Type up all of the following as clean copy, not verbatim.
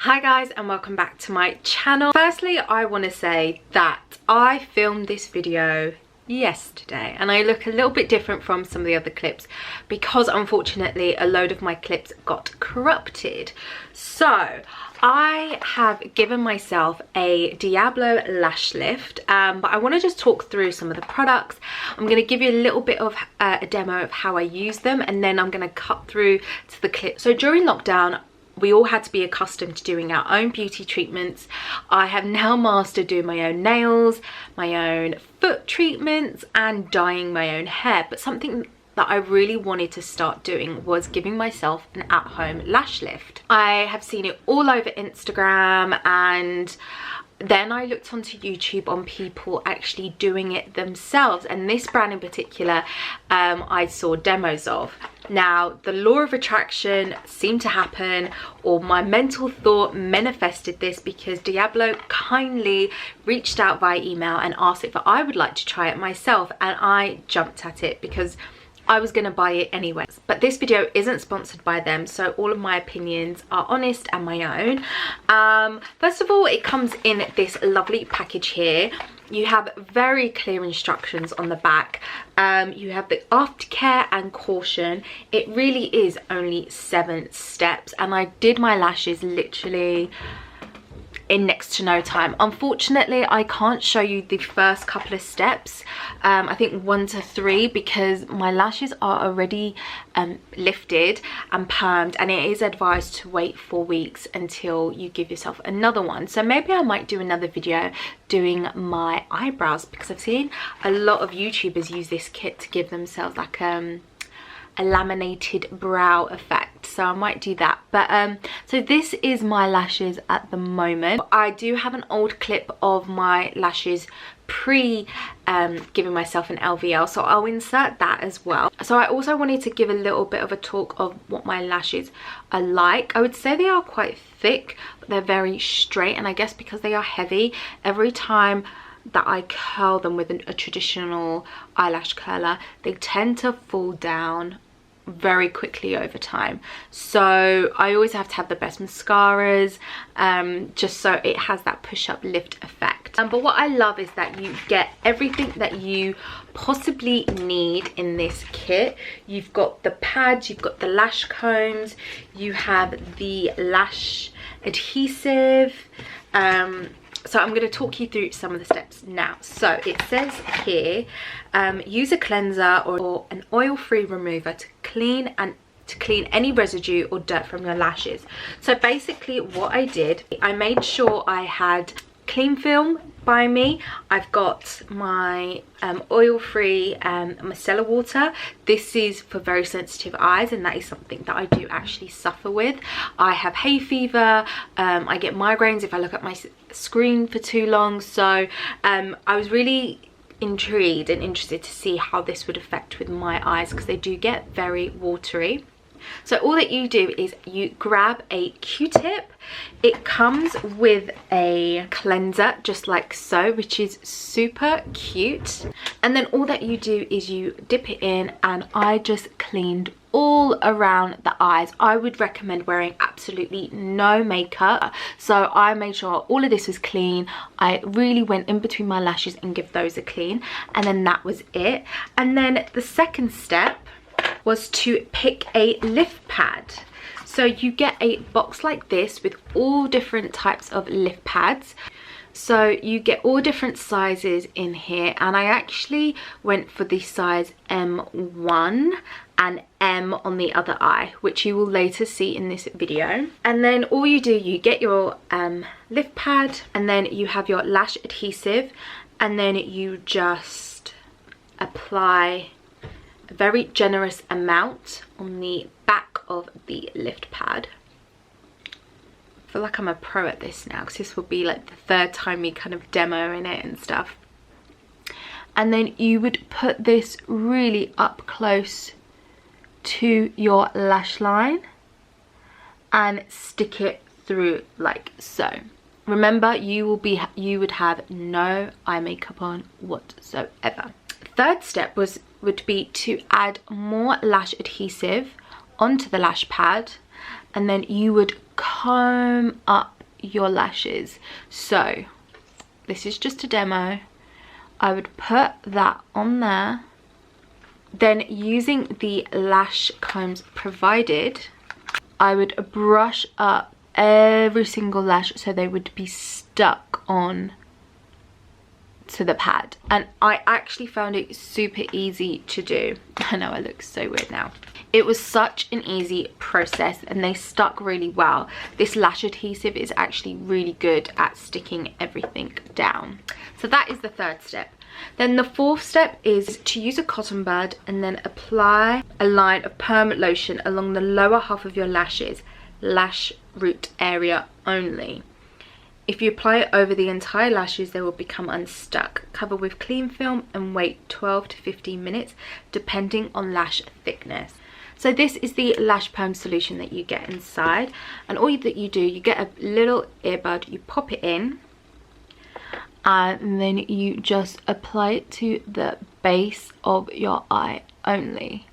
Hi guys, and welcome back to my channel. Firstly, I want to say that I filmed this video yesterday and I look a little bit different from some of the other clips because unfortunately a load of my clips got corrupted. So I have given myself a Diablo lash lift, but I want to just talk through some of the products. I'm going to give you a little bit of a demo of how I use them, and then I'm going to cut through to the clip. So during lockdown, we all had to be accustomed to doing our own beauty treatments. I have now mastered doing my own nails, my own foot treatments, and dyeing my own hair. But something that I really wanted to start doing was giving myself an at-home lash lift. I have seen it all over Instagram, and then I looked onto YouTube on people actually doing it themselves, and this brand in particular I saw demos of. Now, the law of attraction seemed to happen, or my mental thought manifested this, because Diablo kindly reached out via email and asked if I would like to try it myself, and I jumped at it because I was going to buy it anyway. But this video isn't sponsored by them, so all of my opinions are honest and my own. First of all, it comes in this lovely package here. You have very clear instructions on the back. You have the aftercare and caution. It really is only 7 steps, and I did my lashes literally in next to no time. Unfortunately, I can't show you the first couple of steps, I think 1 to 3, because my lashes are already lifted and permed, and it is advised to wait 4 weeks until you give yourself another one. So maybe I might do another video doing my eyebrows, because I've seen a lot of YouTubers use this kit to give themselves like a laminated brow effect, so I might do that. But so this is my lashes at the moment. I do have an old clip of my lashes pre giving myself an LVL, so I'll insert that as well. So I also wanted to give a little bit of a talk of what my lashes are like. I would say they are quite thick, but they're very straight, and I guess because they are heavy, every time that I curl them with a traditional eyelash curler, they tend to fall down very quickly over time. So I always have to have the best mascaras, just so it has that push-up lift effect. But what I love is that you get everything that you possibly need in this kit. You've got the pads, you've got the lash combs, you have the lash adhesive. So I'm going to talk you through some of the steps now. So it says here, use a cleanser or an oil-free remover to clean any residue or dirt from your lashes. So basically what I did, I made sure I had clean film by me. I've got my oil-free micellar water. This is for very sensitive eyes, and that is something that I do actually suffer with. I have hay fever, I get migraines if I look at my screen for too long, so I was really intrigued and interested to see how this would affect with my eyes, because they do get very watery. So all that you do is you grab a Q-tip. It comes with a cleanser just like so, which is super cute, and then all that you do is you dip it in, and I just cleaned all around the eyes. I would recommend wearing absolutely no makeup, so I made sure all of this was clean. I really went in between my lashes and give those a clean, and then that was it. And then the second step was to pick a lift pad. So you get a box like this with all different types of lift pads. So you get all different sizes in here, and I actually went for the size M1 and M on the other eye, which you will later see in this video. And then all you do, you get your lift pad, and then you have your lash adhesive, and then you just apply a very generous amount on the back of the lift pad. I feel like I'm a pro at this now, because this will be like the 3rd time me kind of demoing it and stuff. And then you would put this really up close to your lash line and stick it through like so. Remember, you would have no eye makeup on whatsoever. Third step was would be to add more lash adhesive onto the lash pad, and then you would comb up your lashes. So this is just a demo. I would put that on there, then using the lash combs provided, I would brush up every single lash so they would be stuck on to the pad. And I actually found it super easy to do. I know I look so weird now. It was such an easy process and they stuck really well. This lash adhesive is actually really good at sticking everything down. So that is the third step. Then the fourth step is to use a cotton bud and then apply a line of perm lotion along the lower half of your lashes, lash root area only. If you apply it over the entire lashes, they will become unstuck. Cover with cling film and wait 12 to 15 minutes depending on lash thickness. So this is the lash perm solution that you get inside, and all that you do, you get a little earbud, you pop it in, and then you just apply it to the base of your eye only,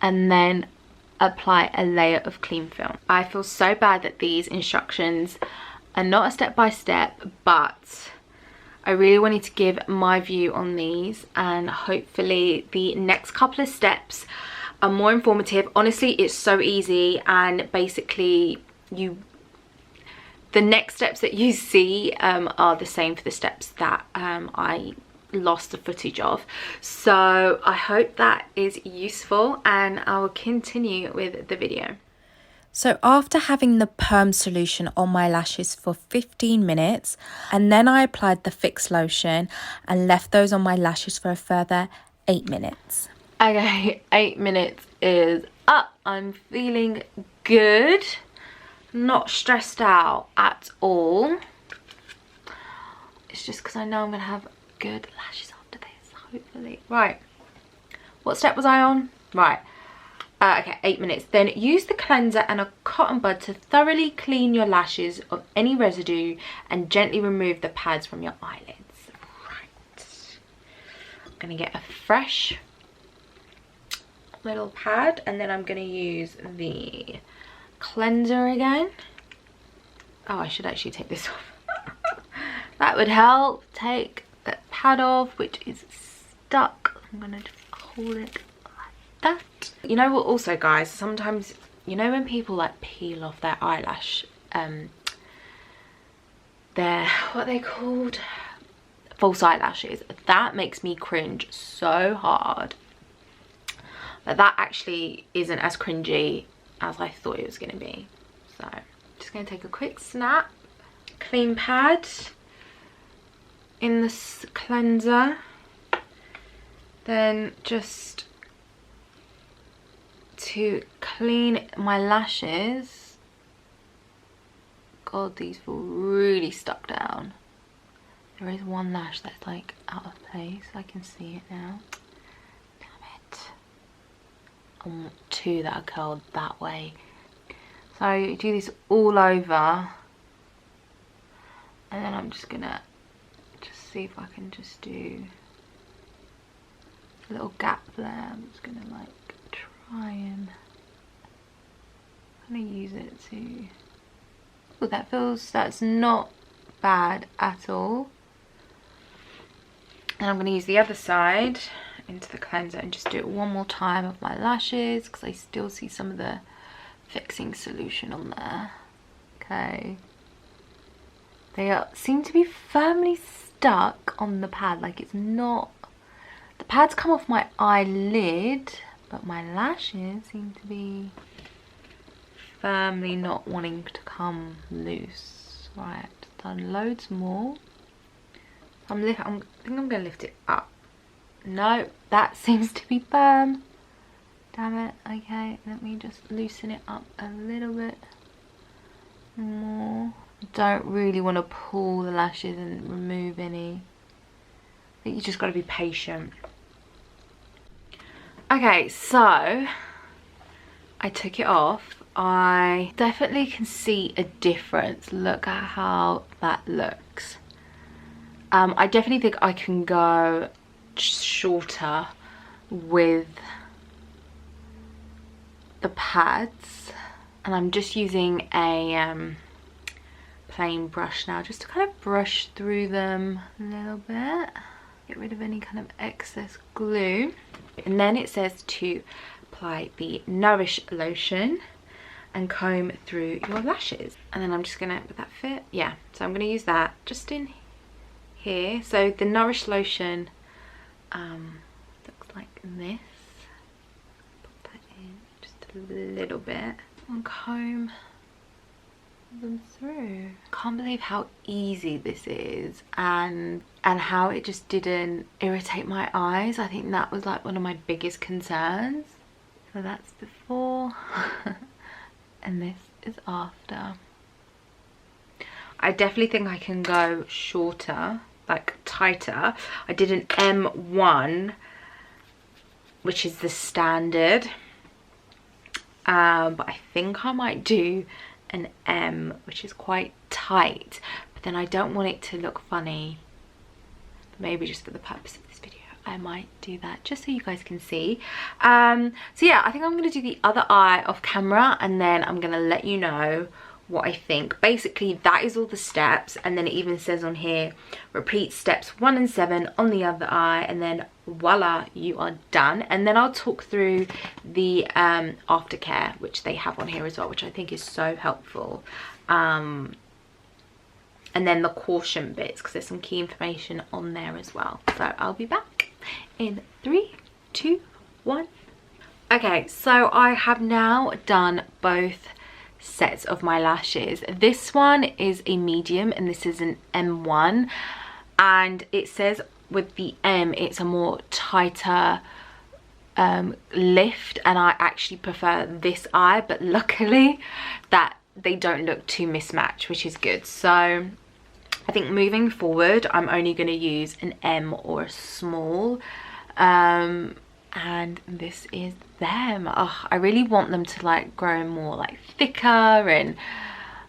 and then apply a layer of cling film. I feel so bad that these instructions are not a step-by-step, but I really wanted to give my view on these, and hopefully the next couple of steps are more informative. Honestly, it's so easy, and basically the next steps that you see are the same for the steps that I lost the footage of. So I hope that is useful, and I will continue with the video. So after having the perm solution on my lashes for 15 minutes, and then I applied the fix lotion and left those on my lashes for a further 8 minutes. Okay, 8 minutes is up. I'm feeling good. Not stressed out at all. It's just because I know I'm going to have good lashes after this, hopefully. Right, what step was I on? Right. Okay, 8 minutes. Then use the cleanser and a cotton bud to thoroughly clean your lashes of any residue and gently remove the pads from your eyelids. Right. I'm going to get a fresh little pad, and then I'm going to use the cleanser again. Oh, I should actually take this off. That would help take the pad off, which is stuck. I'm going to just hold it that. You know what, also guys, sometimes, you know when people like peel off their eyelash, their, what are they called, false eyelashes, that makes me cringe so hard. But that actually isn't as cringy as I thought it was going to be. So just going to take a quick snap, clean pad in the cleanser, then just to clean my lashes. God, these feel really stuck down. There is one lash that's like out of place. I can see it now. Damn it. I want two that are curled that way. So you do this all over, and then I'm just gonna just see if I can just do a little gap there. I'm just gonna like try and kind of use it to, oh, that feels, that's not bad at all. And I'm going to use the other side into the cleanser and just do it one more time of my lashes, because I still see some of the fixing solution on there. Okay, they seem to be firmly stuck on the pad, like it's not, the pad's come off my eyelid, but my lashes seem to be firmly not wanting to come loose. Right, done loads more. I think I'm going to lift it up. No, that seems to be firm. Damn it. Okay, let me just loosen it up a little bit more. Don't really want to pull the lashes and remove any. I think you just got to be patient. Okay, so I took it off. I definitely can see a difference. Look at how that looks. I definitely think I can go shorter with the pads, and I'm just using a plain brush now just to kind of brush through them a little bit, get rid of any kind of excess glue. And then it says to apply the Nourish lotion and comb through your lashes. And then I'm just gonna, would that fit? Yeah, so I'm gonna use that just in here. So the Nourish lotion looks like this. Put that in just a little bit and comb them through. Can't believe how easy this is, and how it just didn't irritate my eyes. I think that was like one of my biggest concerns. So that's before and this is after. I definitely think I can go shorter, like tighter. I did an M1, which is the standard, but I think I might do an M, which is quite tight, but then I don't want it to look funny. But maybe just for the purpose of this video I might do that, just so you guys can see. So yeah, I think I'm going to do the other eye off camera, and then I'm going to let you know what I think. Basically that is all the steps, and then it even says on here repeat steps 1 and 7 on the other eye, and then voila, you are done. And then I'll talk through the aftercare, which they have on here as well, which I think is so helpful, and then the caution bits, because there's some key information on there as well. So I'll be back in 3, 2, 1. Okay, so I have now done both sets of my lashes. This one is a medium and this is an M1, and it says with the M it's a more tighter lift, and I actually prefer this eye, but luckily that they don't look too mismatched, which is good. So I think moving forward I'm only going to use an M or a small, and this is them. Oh, I really want them to like grow more like thicker, and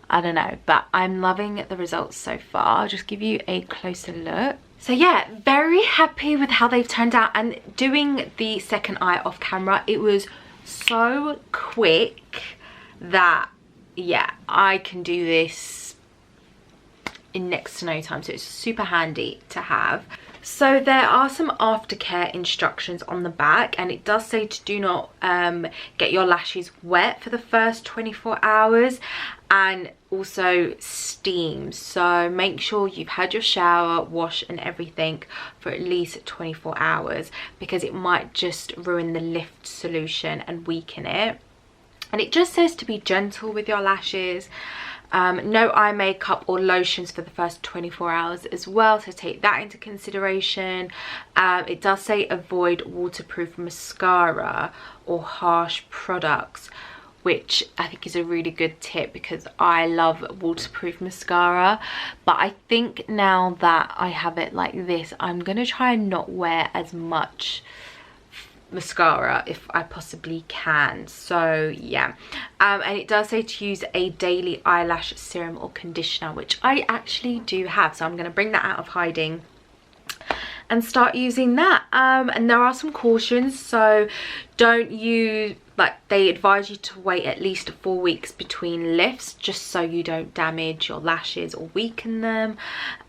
I don't know, but I'm loving the results so far. I'll just give you a closer look. So yeah, very happy with how they've turned out, and doing the second eye off camera, it was so quick that yeah, I can do this in next to no time, so it's super handy to have. So there are some aftercare instructions on the back, and it does say to do not get your lashes wet for the first 24 hours, and also steam. So make sure you've had your shower, wash and everything for at least 24 hours, because it might just ruin the lift solution and weaken it. And it just says to be gentle with your lashes. No eye makeup or lotions for the first 24 hours as well, so take that into consideration. It does say avoid waterproof mascara or harsh products, which I think is a really good tip, because I love waterproof mascara. But I think now that I have it like this, I'm gonna try and not wear as much mascara if I possibly can. So yeah, and it does say to use a daily eyelash serum or conditioner, which I actually do have, so I'm going to bring that out of hiding and start using that. And there are some cautions, so don't use, like, they advise you to wait at least 4 weeks between lifts, just so you don't damage your lashes or weaken them,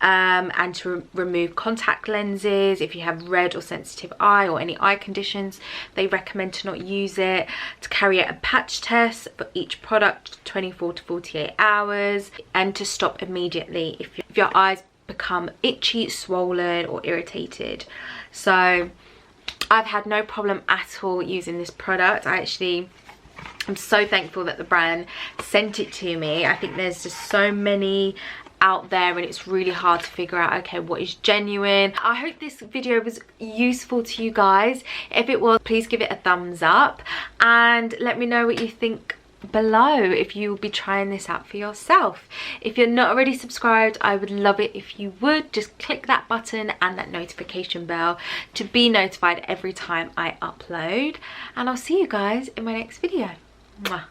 and to remove contact lenses if you have red or sensitive eye or any eye conditions. They recommend to not use it, to carry out a patch test for each product 24 to 48 hours, and to stop immediately if your eyes become itchy, swollen or irritated. So I've had no problem at all using this product. I'm so thankful that the brand sent it to me. I think there's just so many out there, and it's really hard to figure out, okay, what is genuine. I hope this video was useful to you guys. If it was, please give it a thumbs up and let me know what you think below, if you will be trying this out for yourself. If you're not already subscribed, I would love it if you would just click that button and that notification bell to be notified every time I upload, and I'll see you guys in my next video. Mwah.